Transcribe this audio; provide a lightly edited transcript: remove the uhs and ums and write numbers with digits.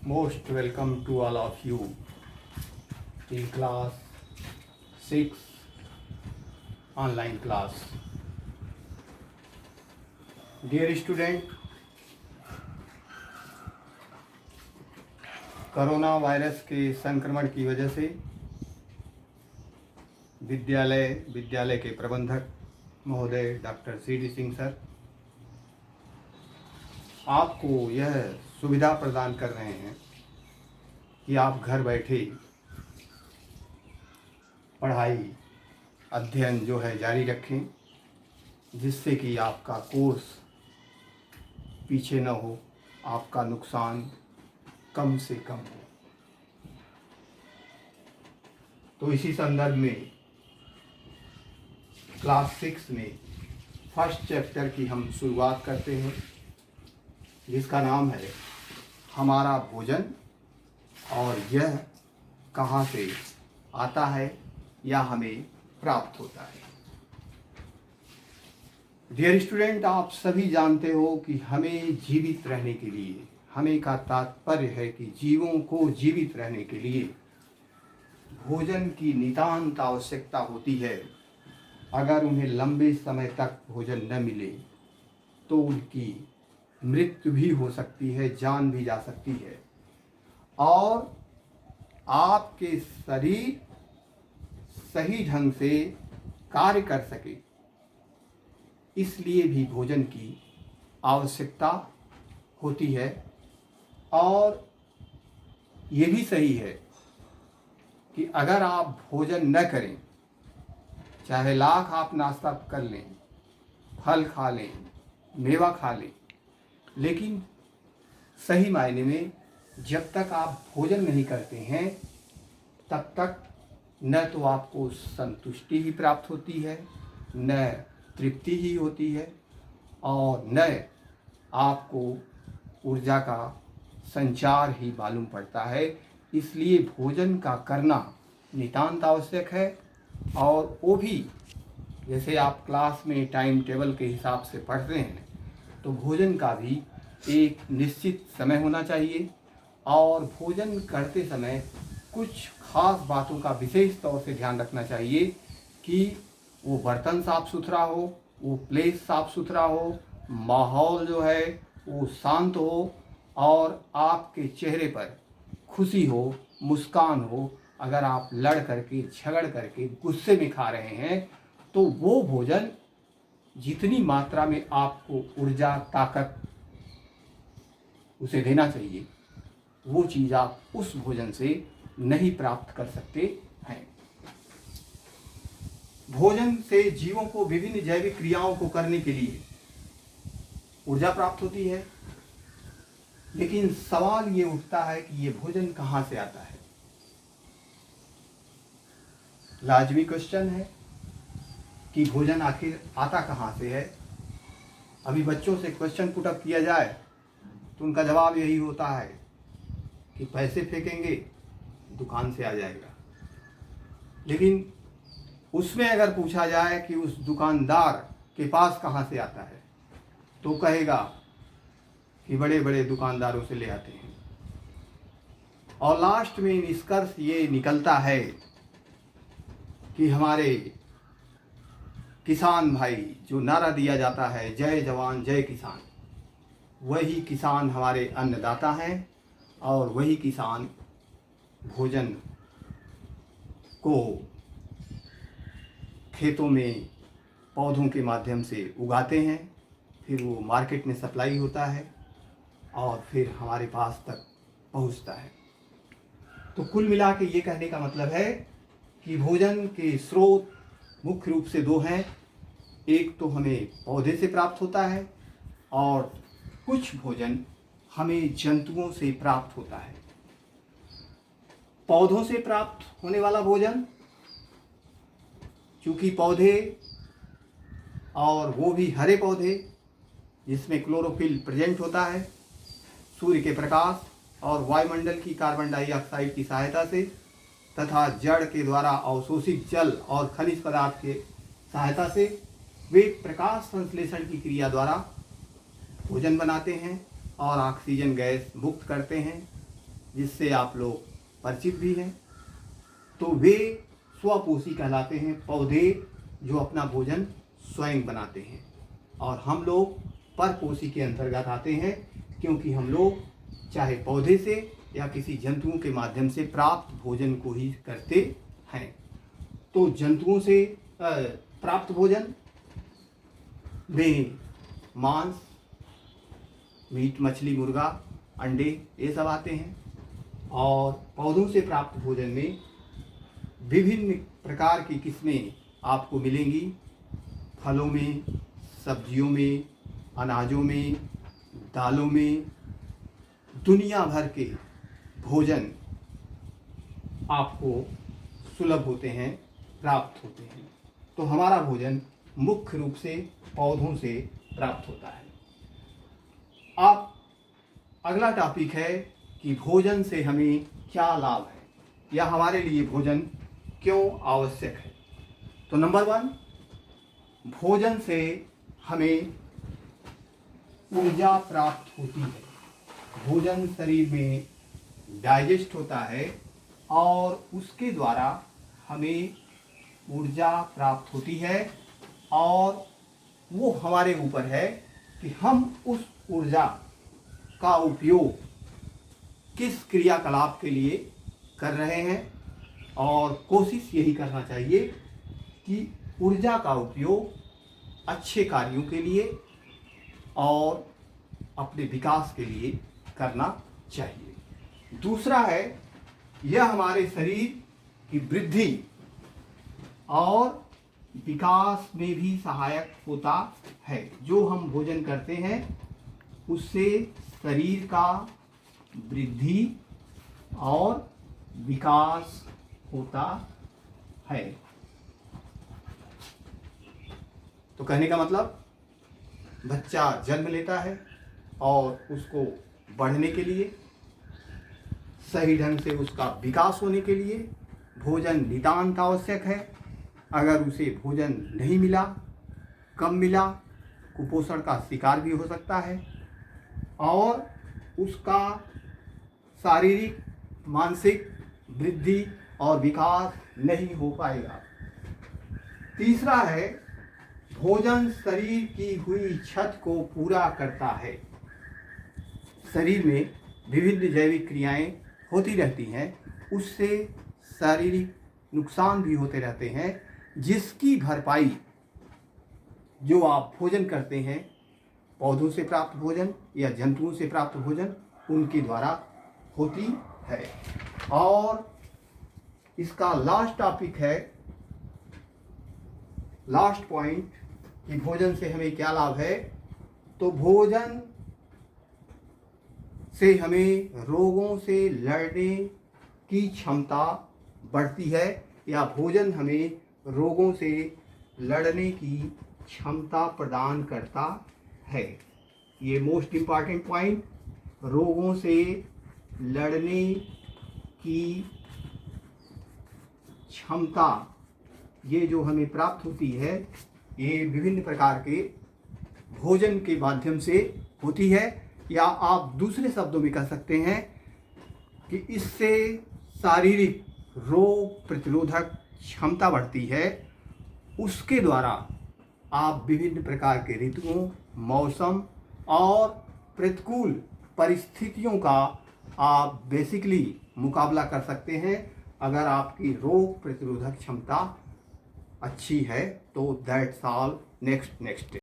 Most welcome to all of you in class 6 online class. Dear student, corona virus के संक्रमण की वजह से विद्यालय के प्रबंधक महोदय डॉक्टर सी.डी. सिंह सर आपको यह सुविधा प्रदान कर रहे हैं कि आप घर बैठे पढ़ाई अध्ययन जो है जारी रखें, जिससे कि आपका कोर्स पीछे न हो, आपका नुकसान कम से कम हो। तो इसी संदर्भ में क्लास 6 में फर्स्ट चैप्टर की हम शुरुआत करते हैं, जिसका नाम है हमारा भोजन और यह कहाँ से आता है या हमें प्राप्त होता है। डियर स्टूडेंट, आप सभी जानते हो कि हमें जीवित रहने के लिए, हमें का तात्पर्य है कि जीवों को जीवित रहने के लिए भोजन की नितांत आवश्यकता होती है। अगर उन्हें लंबे समय तक भोजन न मिले तो उनकी मृत्यु भी हो सकती है, जान भी जा सकती है और आपके शरीर सही ढंग से कार्य कर सके, इसलिए भी भोजन की आवश्यकता होती है। और ये भी सही है कि अगर आप भोजन न करें, चाहे लाख आप नाश्ता कर लें, फल खा लें, मेवा खा लें, लेकिन सही मायने में जब तक आप भोजन नहीं करते हैं तब तक न तो आपको संतुष्टि ही प्राप्त होती है, न तृप्ति ही होती है और न आपको ऊर्जा का संचार ही मालूम पड़ता है। इसलिए भोजन का करना नितांत आवश्यक है। और वो भी जैसे आप क्लास में टाइम टेबल के हिसाब से पढ़ते हैं, तो भोजन का भी एक निश्चित समय होना चाहिए और भोजन करते समय कुछ खास बातों का विशेष तौर से ध्यान रखना चाहिए कि वो बर्तन साफ सुथरा हो, वो प्लेट साफ सुथरा हो, माहौल जो है वो शांत हो और आपके चेहरे पर खुशी हो, मुस्कान हो। अगर आप लड़ करके, झगड़ करके, गुस्से में खा रहे हैं तो वो भोजन जितनी मात्रा में आपको ऊर्जा, ताकत उसे देना चाहिए, वो चीज़ आप उस भोजन से नहीं प्राप्त कर सकते हैं। भोजन से जीवों को विभिन्न जैविक क्रियाओं को करने के लिए ऊर्जा प्राप्त होती है, लेकिन सवाल ये उठता है कि ये भोजन कहाँ से आता है। लाजमी क्वेश्चन है कि भोजन आखिर आता कहाँ से है। अभी बच्चों से क्वेश्चन पुट अप किया जाए तो उनका जवाब यही होता है कि पैसे फेंकेंगे दुकान से आ जाएगा। लेकिन उसमें अगर पूछा जाए कि उस दुकानदार के पास कहाँ से आता है, तो कहेगा कि बड़े बड़े दुकानदारों से ले आते हैं। और लास्ट में निष्कर्ष ये निकलता है कि हमारे किसान भाई, जो नारा दिया जाता है जय जवान जय किसान, वही किसान हमारे अन्नदाता हैं और वही किसान भोजन को खेतों में पौधों के माध्यम से उगाते हैं, फिर वो मार्केट में सप्लाई होता है और फिर हमारे पास तक पहुंचता है। तो कुल मिला के ये कहने का मतलब है कि भोजन के स्रोत मुख्य रूप से दो हैं। एक तो हमें पौधे से प्राप्त होता है और कुछ भोजन हमें जंतुओं से प्राप्त होता है। पौधों से प्राप्त होने वाला भोजन, चूँकि पौधे और वो भी हरे पौधे जिसमें क्लोरोफिल प्रेजेंट होता है, सूर्य के प्रकाश और वायुमंडल की कार्बन डाइऑक्साइड की सहायता से तथा जड़ के द्वारा अवशोषित जल और खनिज पदार्थ के सहायता से वे प्रकाश संश्लेषण की क्रिया द्वारा भोजन बनाते हैं और ऑक्सीजन गैस मुक्त करते हैं जिससे आप लोग परिचित भी हैं। तो वे स्वपोषी कहलाते हैं, पौधे जो अपना भोजन स्वयं बनाते हैं। और हम लोग परपोषी के अंतर्गत आते हैं, क्योंकि हम लोग चाहे पौधे से या किसी जंतुओं के माध्यम से प्राप्त भोजन को ही करते हैं। तो जंतुओं से प्राप्त भोजन में मांस, मीट, मछली, मुर्गा, अंडे ये सब आते हैं। और पौधों से प्राप्त भोजन में विभिन्न प्रकार की किस्में आपको मिलेंगी, फलों में, सब्जियों में, अनाजों में, दालों में। दुनिया भर के भोजन आपको सुलभ होते हैं, प्राप्त होते हैं। तो हमारा भोजन मुख्य रूप से पौधों से प्राप्त होता है। अब अगला टॉपिक है कि भोजन से हमें क्या लाभ है या हमारे लिए भोजन क्यों आवश्यक है। तो नंबर 1, भोजन से हमें ऊर्जा प्राप्त होती है। भोजन शरीर में डाइजेस्ट होता है और उसके द्वारा हमें ऊर्जा प्राप्त होती है, और वो हमारे ऊपर है कि हम उस ऊर्जा का उपयोग किस क्रियाकलाप के लिए कर रहे हैं। और कोशिश यही करना चाहिए कि ऊर्जा का उपयोग अच्छे कार्यों के लिए और अपने विकास के लिए करना चाहिए। दूसरा है, यह हमारे शरीर की वृद्धि और विकास में भी सहायक होता है। जो हम भोजन करते हैं उससे शरीर का वृद्धि और विकास होता है। तो कहने का मतलब, बच्चा जन्म लेता है और उसको बढ़ने के लिए, सही ढंग से उसका विकास होने के लिए भोजन नितांत आवश्यक है। अगर उसे भोजन नहीं मिला, कम मिला, कुपोषण का शिकार भी हो सकता है और उसका शारीरिक, मानसिक वृद्धि और विकास नहीं हो पाएगा। तीसरा है, भोजन शरीर की हुई क्षत को पूरा करता है। शरीर में विभिन्न जैविक क्रियाएं होती रहती हैं, उससे शारीरिक नुकसान भी होते रहते हैं, जिसकी भरपाई जो आप भोजन करते हैं, पौधों से प्राप्त भोजन या जंतुओं से प्राप्त भोजन, उनके द्वारा होती है। और इसका लास्ट टॉपिक है, लास्ट पॉइंट, कि भोजन से हमें क्या लाभ है। तो भोजन से हमें रोगों से लड़ने की क्षमता बढ़ती है, या भोजन हमें रोगों से लड़ने की क्षमता प्रदान करता है। ये मोस्ट इम्पॉर्टेंट पॉइंट, रोगों से लड़ने की क्षमता, ये जो हमें प्राप्त होती है, ये विभिन्न प्रकार के भोजन के माध्यम से होती है। या आप दूसरे शब्दों में कह सकते हैं कि इससे शारीरिक रोग प्रतिरोधक क्षमता बढ़ती है। उसके द्वारा आप विभिन्न प्रकार के ऋतुओं, मौसम और प्रतिकूल परिस्थितियों का आप बेसिकली मुकाबला कर सकते हैं। अगर आपकी रोग प्रतिरोधक क्षमता अच्छी है तो दैट्स ऑल। नेक्स्ट